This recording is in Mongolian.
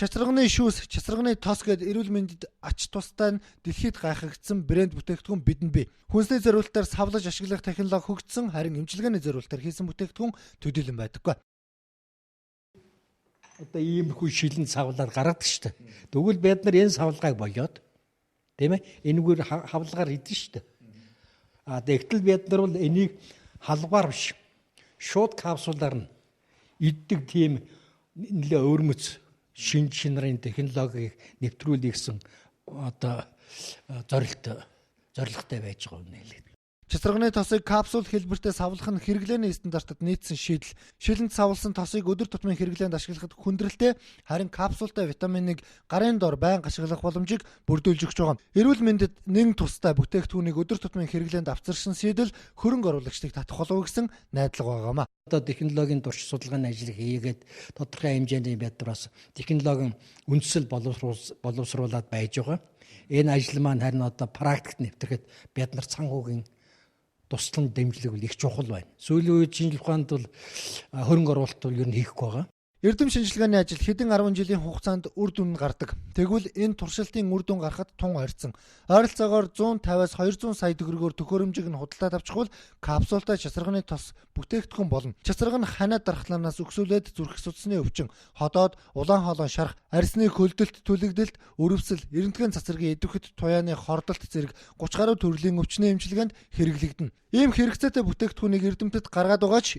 Чацарганы шүүс, чацарганы тос гээд эрүүл мэндэд ач тустай нь дэлхийд гайхагдсан брэнд бүтээгдэхүүн бидэнд бий. Хүнсний зориулалтаар савлаж ашиглах технологи хөгжсөн, харин эмчилгээний зориулалтаар хийсэн бүтээгдэхүүн төдийлөн байдаггүй. Одоо иймэрхүү шилэн савлаар гаргадаг шүү дээ. Тэгвэл бид нар энэ савлгааг болоод тийм ээ энэгээр хавлгаар идэн шүү дээ. Тэгтэл бид нар бол энийг халваар биш шууд капсулаар нь иддэг тийм нэлээ өөрмөц шинжлэх технологиг нэвтрүүлэх гэсэн одоо зорилготой байж байгаа юм нэлээд. Чацарганы тосыг капсул хэлбэртэй савлах нь хэрэглээний стандартад нийцсэн шийдэл. Шилэнд савлсан тосыг өдөр тутмын хэрэглээнд ашиглахад хүндрэлтэй, харин капсултай витаминыг гарын дор байнга ашиглах боломжийг бүрдүүлж өгч байгаа. Эрүүл мэндэд нэгэн тустай бүтээгдэхүүнийг өдөр тутмын хэрэглээнд авчирсан шийдэл хөрөнгө оруулагчдыг татах болов гэсэн найдлага байгаамаа. Одоо технологийн турш судалгааны ажил хийгээд тодорхой хэмжээний бид нар бас технологийн үндэслэл боловсруулад байж байгаа. Энэ ажил маань харин одоо практикт нэвтрэхэд бид нар цанхуугийн туслан дэмжлэг их чухал байна. Сүүлийн үед шинжлэх ухаанд бол хөрөнгө оруулалт бол ер нь хийхгүй байгаа. Эрдэм шинжилгээний ажил хэдэн 10 жилийн хугацаанд үр дүн гардаг. Тэгвэл энэ туршилтын үр дүн гарахад тун ойрцсон. Ойролцоогоор 150-аас 200 сая төгрөгөөр төхөөрөмжийг нь худалдаад авчихвал капсултай чацарганы тос бүтээгдэхүүн болно. Чацарга нь ханиад дархлаанаас өксүүлээд зүрх судасны өвчин, ходоод, улаан хоолой шарах, арсны хөлдөлт, түлэгдэлт, өрөвсөл, эрентген цацрагийн идэвхит туяаны хордолт зэрэг 30 гаруй төрлийн өвчнөө эмчилгээнд хэрэглэгдэнэ. Ийм хэрэгцээтэй бүтээгдэхүүнийг эрдэмтэд гаргаад байгаа ч